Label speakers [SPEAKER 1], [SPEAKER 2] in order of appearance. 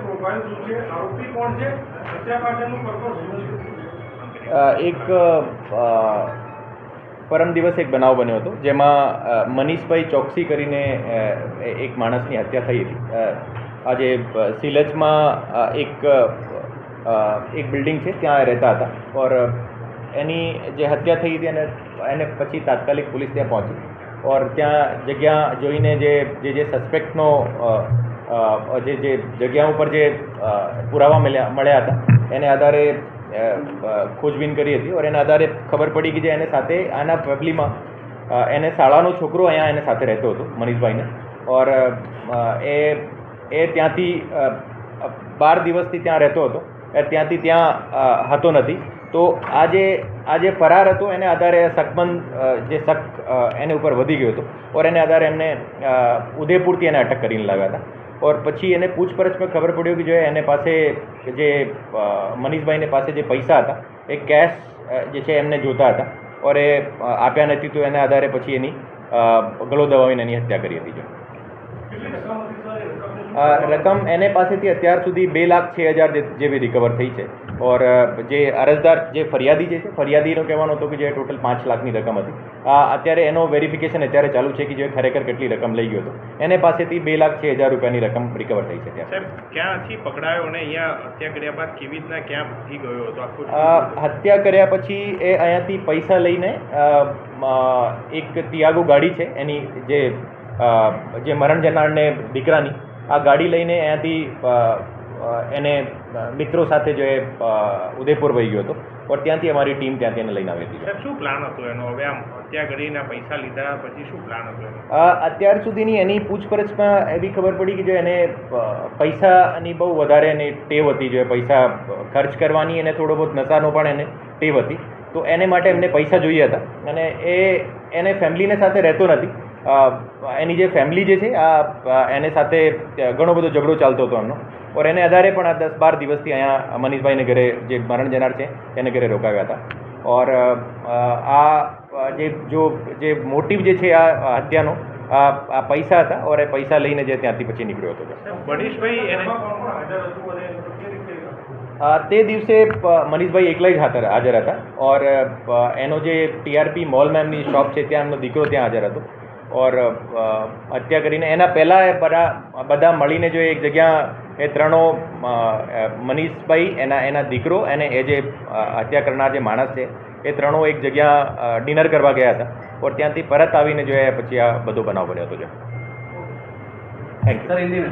[SPEAKER 1] Profile શું છે, આરોપી કોણ છે, હત્યા પાછળનું પર્પઝ શું છે?
[SPEAKER 2] એક પરમ દિવસ એક બનાવ બન્યો હતો જેમાં મનીષભાઈ ચોકસી કરીને એક માણસની હત્યા થઈ હતી. આજે સિલચમાં એક બિલ્ડિંગ છે ત્યાં રહેતા હતા ઓર એની જે હત્યા થઈ હતી એને પછી તાત્કાલિક પોલીસ ત્યાં પહોંચી ઓર ત્યાં જગ્યા જોઈને જે સસ્પેક્ટનો જે જગ્યા ઉપર જે પુરાવા મળ્યા હતા એને આધારે ખોજબીન કરી હતી ઓર એના આધારે ખબર પડી કે જે એને સાથે આના ફેમિલીમાં એને શાળાનો છોકરો અહીંયા એને સાથે રહેતો હતો મનીષભાઈને ઓર એ ત્યાંથી 12 દિવસથી ત્યાં રહેતો હતો. ત્યાંથી ત્યાં હતો નથી. તો આજે ફરાર હતો એને આધારે શક એને ઉપર વધી ગયો હતો ઓર એને આધારે એમને ઉદયપુરથી એને અટક કરીને લાવ્યા હતા ઓર પછી એને પૂછપરછમાં ખબર પડ્યું કે જો એને પાસે જે મનીષભાઈને પાસે જે પૈસા હતા એ કેશ જે છે એમને જોતા હતા ઓર એ આપ્યા નથી તો એના આધારે પછી એની ગળો દબાવીને એની હત્યા કરી હતી. રકમ એને પાસેથી અત્યાર સુધી 2,06,000 જેવી રિકવર થઈ છે ઓર જે અરજદાર જે ફરિયાદી જે છે ફરિયાદીનો કહેવાનો હતો કે જે ટોટલ 5 લાખની રકમ હતી. અત્યારે એનો વેરિફિકેશન અત્યારે ચાલુ છે કે જે ખરેખર કેટલી રકમ લઈ ગયો હતો. એને પાસેથી 2,06,000 રૂપિયાની રકમ રિકવર થઈ છે.
[SPEAKER 3] સાહેબ ક્યાંથી પકડાયો અને અહીંયા હત્યા કર્યા બાદ કેવી રીતના ક્યાંથી ગયો હતો આખું?
[SPEAKER 2] હત્યા કર્યા પછી એ અહીંયાથી પૈસા લઈને એક તિયાગો ગાડી છે એની જે મરણ જનારને દીકરાની આ ગાડી લઈને અહીંયાથી એને મિત્રો સાથે જો એ ઉદયપુર વહી ગયો હતો ઓર ત્યાંથી અમારી ટીમ ત્યાંથી એને લઈને આવી હતી.
[SPEAKER 3] સાહેબ શું પ્લાન હતો એનો? હવે આમ હત્યા કરીને પૈસા લીધા પછી શું પ્લાન હતો એનો?
[SPEAKER 2] અત્યાર સુધીની એની પૂછપરછમાં એવી ખબર પડી કે જો એને પૈસાની બહુ વધારે એની ટેવ હતી. જો પૈસા ખર્ચ કરવાની એને થોડો બહુ નશાનો પણ એને ટેવ હતી. તો એને માટે એમને પૈસા જોઈએ હતા અને એને ફેમિલીને સાથે રહેતો નથી. એની જે ફેમિલી જે છે એને સાથે ઘણો બધો ઝઘડો ચાલતો હતો એમનો ઓર એને આધારે પણ આ 10-12 દિવસથી અહીંયા મનીષભાઈને ઘરે જે મરણ જનાર છે એને ઘરે રોકાવ્યા હતા ઓર આ જે મોટિવ જે છે આ હત્યાનો આ પૈસા હતા ઓર એ પૈસા લઈને જે ત્યાંથી પછી નીકળ્યો હતો.
[SPEAKER 3] મનીષભાઈ
[SPEAKER 2] તે દિવસે મનીષભાઈ એકલા જ હાજર હતા ઓર એનો જે ટીઆરપી મોલમાં એમની શોપ છે ત્યાં એમનો દીકરો ત્યાં હાજર હતો ઓર હત્યા કરીને એના પહેલાં બધા મળીને જો એક જગ્યા એ ત્રણો મનીષભાઈ એના દીકરો અને એ જે હત્યા કરનાર જે માણસ છે એ ત્રણો એક જગ્યા ડિનર કરવા ગયા હતા ઓર ત્યાંથી પરત આવીને જો પછી આ બધો બનાવ બન્યો હતો. Thank you.